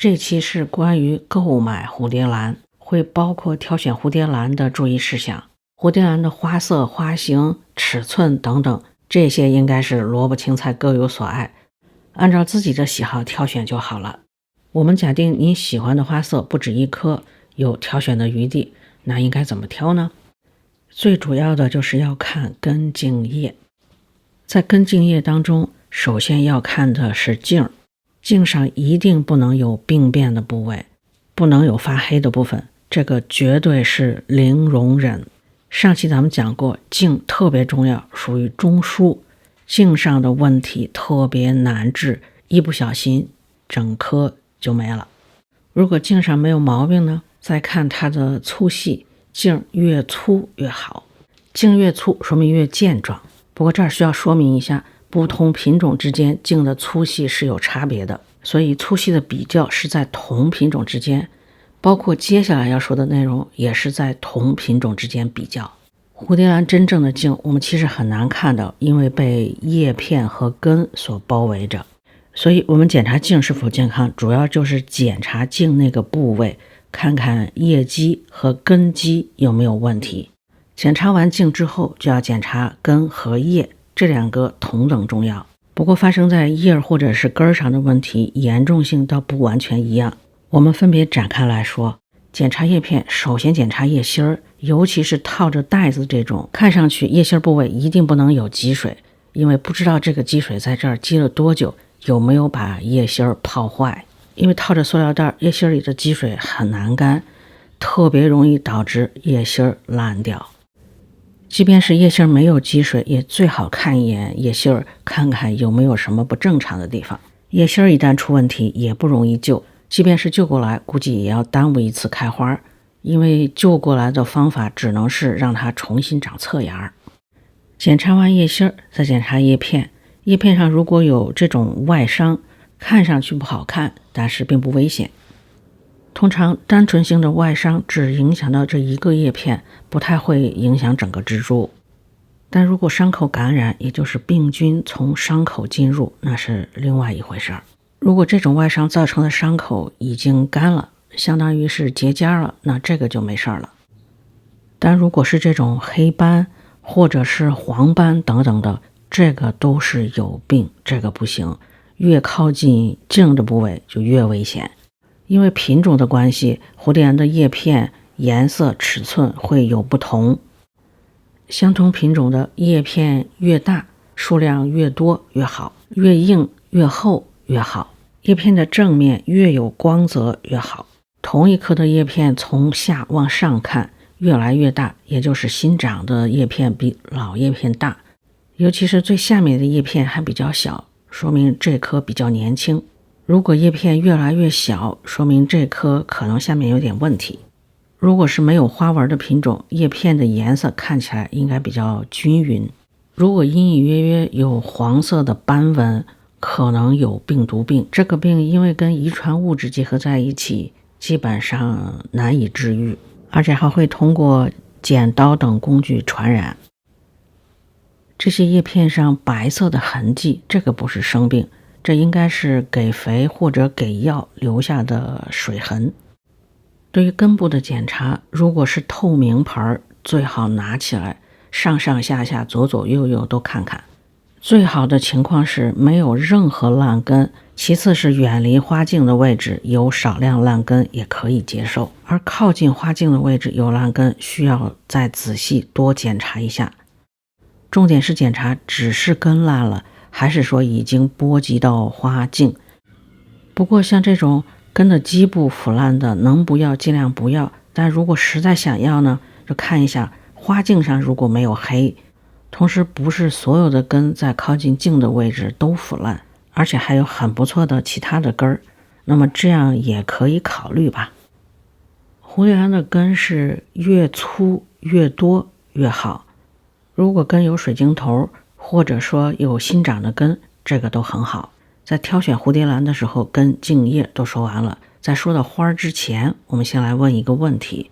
这期是关于购买蝴蝶兰，会包括挑选蝴蝶兰的注意事项。蝴蝶兰的花色、花型、尺寸等等，这些应该是萝卜青菜各有所爱，按照自己的喜好挑选就好了。我们假定你喜欢的花色不止一颗，有挑选的余地，那应该怎么挑呢？最主要的就是要看根茎叶。在根茎叶当中，首先要看的是茎，茎上一定不能有病变的部位，不能有发黑的部分，这个绝对是零容忍。上期咱们讲过，茎特别重要，属于中枢，茎上的问题特别难治，一不小心整颗就没了。如果茎上没有毛病呢，再看它的粗细，茎越粗越好，茎越粗说明越健壮。不过这儿需要说明一下，不同品种之间茎的粗细是有差别的，所以粗细的比较是在同品种之间，包括接下来要说的内容也是在同品种之间比较。蝴蝶兰真正的茎我们其实很难看到，因为被叶片和根所包围着，所以我们检查茎是否健康，主要就是检查茎那个部位，看看叶基和根基有没有问题。检查完茎之后，就要检查根和叶，这两个同等重要。不过发生在叶或者是根上的问题，严重性倒不完全一样。我们分别展开来说。检查叶片，首先检查叶心儿，尤其是套着带子这种，看上去叶心部位一定不能有积水，因为不知道这个积水在这儿积了多久，有没有把叶心泡坏。因为套着塑料袋，叶心里的积水很难干，特别容易导致叶心烂掉。即便是叶心没有积水，也最好看一眼叶心，看看有没有什么不正常的地方。叶心一旦出问题，也不容易救。即便是救过来，估计也要耽误一次开花，因为救过来的方法只能是让它重新长侧芽。检查完叶心，再检查叶片。叶片上如果有这种外伤，看上去不好看，但是并不危险。通常单纯性的外伤只影响到这一个叶片，不太会影响整个植株。但如果伤口感染，也就是病菌从伤口进入，那是另外一回事儿。如果这种外伤造成的伤口已经干了，相当于是结痂了，那这个就没事了。但如果是这种黑斑或者是黄斑等等的，这个都是有病，这个不行。越靠近茎的部位就越危险。因为品种的关系，蝴蝶兰的叶片颜色、尺寸会有不同。相同品种的叶片越大，数量越多越好，越硬越厚越好。叶片的正面越有光泽越好。同一颗的叶片从下往上看越来越大，也就是新长的叶片比老叶片大，尤其是最下面的叶片还比较小，说明这颗比较年轻。如果叶片越来越小，说明这颗可能下面有点问题。如果是没有花纹的品种，叶片的颜色看起来应该比较均匀。如果隐隐约约有黄色的斑纹，可能有病毒病，这个病因为跟遗传物质结合在一起，基本上难以治愈，而且还会通过剪刀等工具传染。这些叶片上白色的痕迹，这个不是生病，这应该是给肥或者给药留下的水痕。对于根部的检查，如果是透明盘，最好拿起来，上上下下左左右右都看看。最好的情况是没有任何烂根，其次是远离花茎的位置有少量烂根也可以接受，而靠近花茎的位置有烂根，需要再仔细多检查一下。重点是检查只是根烂了，还是说已经波及到花茎。不过像这种根的基部腐烂的，能不要尽量不要，但如果实在想要呢，就看一下花茎上如果没有黑，同时不是所有的根在靠近茎的位置都腐烂，而且还有很不错的其他的根儿，那么这样也可以考虑吧。蝴蝶兰的根是越粗越多越好，如果根有水晶头，或者说有新长的根，这个都很好。在挑选蝴蝶兰的时候，根茎叶都说完了，在说到花之前，我们先来问一个问题：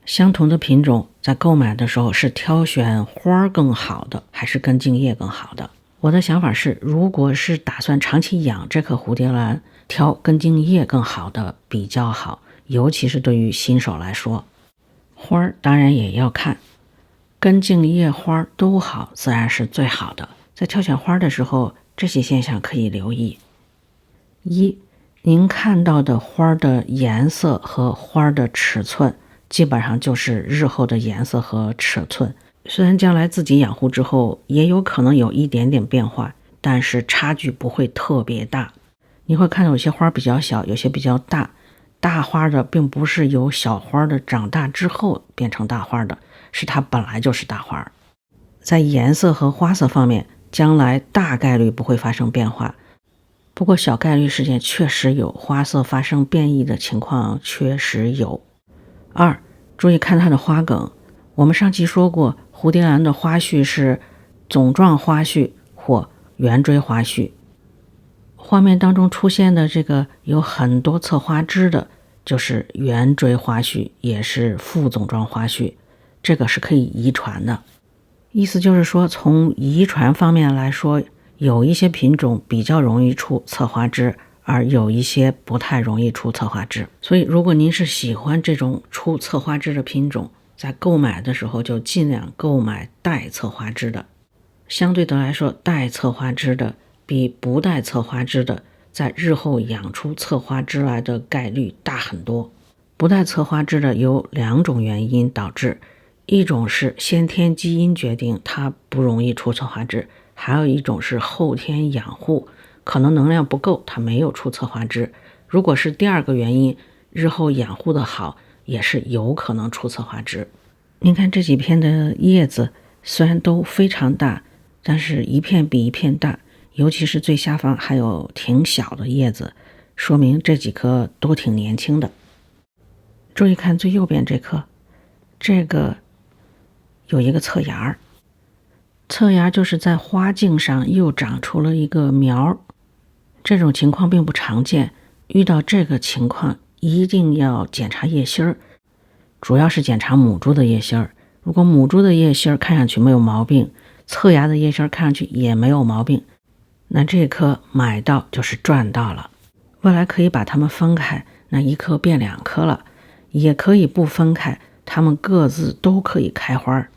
相同的品种在购买的时候是挑选花更好的，还是根茎叶更好的？我的想法是，如果是打算长期养这棵蝴蝶兰，挑根茎叶更好的比较好，尤其是对于新手来说。花儿当然也要看，根茎叶花都好自然是最好的。在挑选花的时候，这些现象可以留意。一，您看到的花的颜色和花的尺寸基本上就是日后的颜色和尺寸，虽然将来自己养护之后也有可能有一点点变化，但是差距不会特别大。你会看到有些花比较小，有些比较大，大花的并不是由小花的长大之后变成大花的，是它本来就是大花。在颜色和花色方面，将来大概率不会发生变化，不过小概率事件确实有，花色发生变异的情况确实有。二，注意看它的花梗。我们上期说过，蝴蝶兰的花序是总状花序或圆锥花序。画面当中出现的这个有很多侧花枝的，就是圆锥花序，也是副总状花序，这个是可以遗传的。意思就是说，从遗传方面来说，有一些品种比较容易出侧花枝，而有一些不太容易出侧花枝。所以如果您是喜欢这种出侧花枝的品种，在购买的时候就尽量购买带侧花枝的。相对的来说，带侧花枝的比不带侧花枝的在日后养出侧花枝来的概率大很多。不带侧花枝的有两种原因导致，一种是先天基因决定它不容易出侧花枝，还有一种是后天养护，可能能量不够，它没有出侧花枝。如果是第二个原因，日后养护的好，也是有可能出侧花枝。您看这几片的叶子虽然都非常大，但是一片比一片大，尤其是最下方还有挺小的叶子，说明这几棵都挺年轻的。注意看最右边这棵，这个有一个侧芽，侧芽就是在花茎上又长出了一个苗，这种情况并不常见，遇到这个情况一定要检查叶心儿，主要是检查母株的叶心儿。如果母株的叶心儿看上去没有毛病，侧芽的叶心儿看上去也没有毛病，那这棵买到就是赚到了。未来可以把它们分开，那一棵变两棵了，也可以不分开，它们各自都可以开花。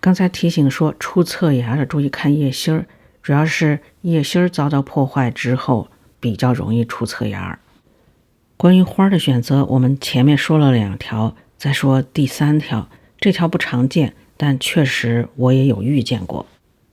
刚才提醒说出侧芽的注意看叶心儿，主要是叶心儿遭到破坏之后比较容易出侧芽。关于花的选择，我们前面说了2条，再说第3条。这条不常见，但确实我也有遇见过。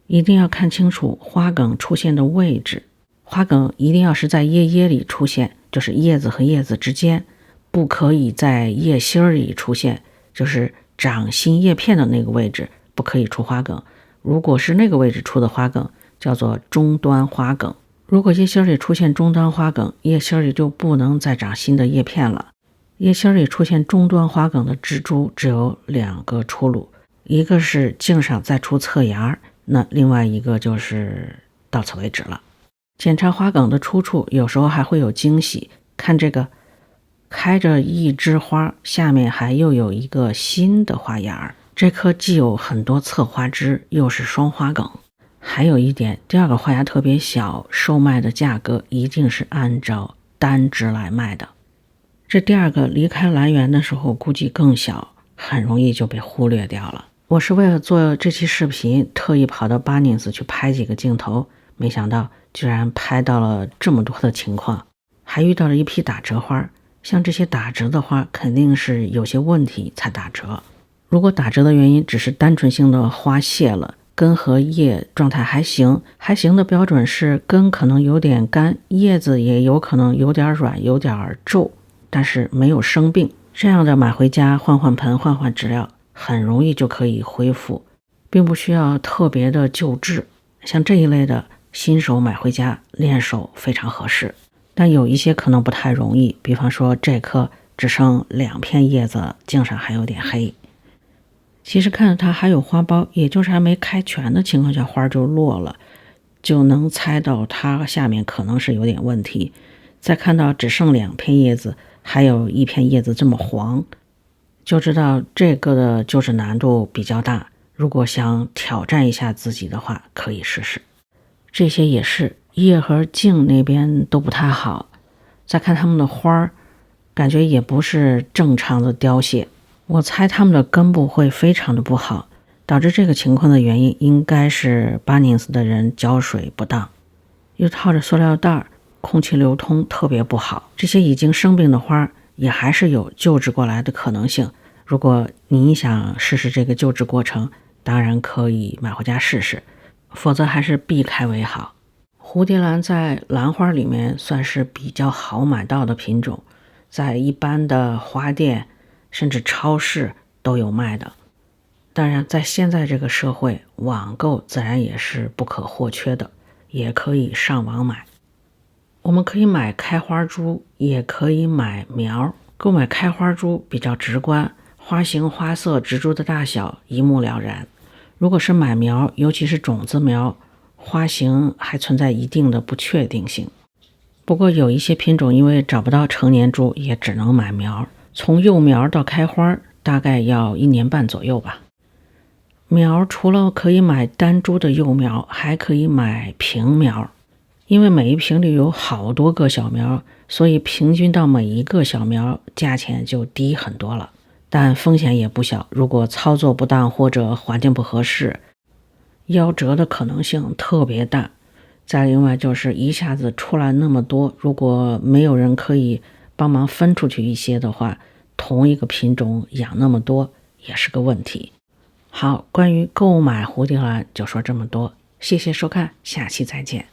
一定要看清楚花梗出现的位置，花梗一定要是在叶里出现，就是叶子和叶子之间，不可以在叶心里出现，就是长新叶片的那个位置不可以出花梗。如果是那个位置出的花梗，叫做终端花梗。如果叶心里出现终端花梗，叶心里就不能再长新的叶片了。叶心里出现终端花梗的植株只有2个出路，一个是茎上再出侧芽，那另外一个就是到此为止了。检查花梗的出处有时候还会有惊喜，看这个开着一枝花，下面还又有一个新的花芽，这棵既有很多侧花枝，又是双花梗。还有一点，第2个花芽特别小，售卖的价格一定是按照单枝来卖的。这第2个离开兰园的时候估计更小，很容易就被忽略掉了。我是为了做这期视频特意跑到巴宁斯去拍几个镜头，没想到居然拍到了这么多的情况，还遇到了一批打折花。像这些打折的花肯定是有些问题才打折，如果打折的原因只是单纯性的花谢了，根和叶状态还行，还行的标准是根可能有点干，叶子也有可能有点软有点皱，但是没有生病，这样的买回家换换盆换换质料，很容易就可以恢复，并不需要特别的救治。像这一类的新手买回家练手非常合适。但有一些可能不太容易，比方说这棵只剩2片叶子，茎上还有点黑。其实看着它还有花苞，也就是还没开全的情况下花就落了，就能猜到它下面可能是有点问题。再看到只剩2片叶子，还有1片叶子这么黄，就知道这个的救治难度比较大。如果想挑战一下自己的话，可以试试。这些也是叶和茎那边都不太好，再看它们的花儿，感觉也不是正常的凋谢，我猜它们的根部会非常的不好。导致这个情况的原因应该是巴宁斯的人浇水不当，又套着塑料袋，空气流通特别不好。这些已经生病的花也还是有救治过来的可能性。如果你想试试这个救治过程，当然可以买回家试试，否则还是避开为好。蝴蝶兰在兰花里面算是比较好买到的品种，在一般的花店甚至超市都有卖的。当然，在现在这个社会，网购自然也是不可或缺的，也可以上网买。我们可以买开花株，也可以买苗。购买开花株比较直观，花型、花色、植株的大小一目了然。如果是买苗，尤其是种子苗，花型还存在一定的不确定性。不过有一些品种因为找不到成年株，也只能买苗。从幼苗到开花大概要1年半左右吧。苗除了可以买单株的幼苗，还可以买平苗。因为每一瓶里有好多个小苗，所以平均到每一个小苗价钱就低很多了，但风险也不小。如果操作不当或者环境不合适，夭折的可能性特别大。再另外就是一下子出来那么多，如果没有人可以帮忙分出去一些的话，同一个品种养那么多也是个问题。好，关于购买蝴蝶兰就说这么多，谢谢收看，下期再见。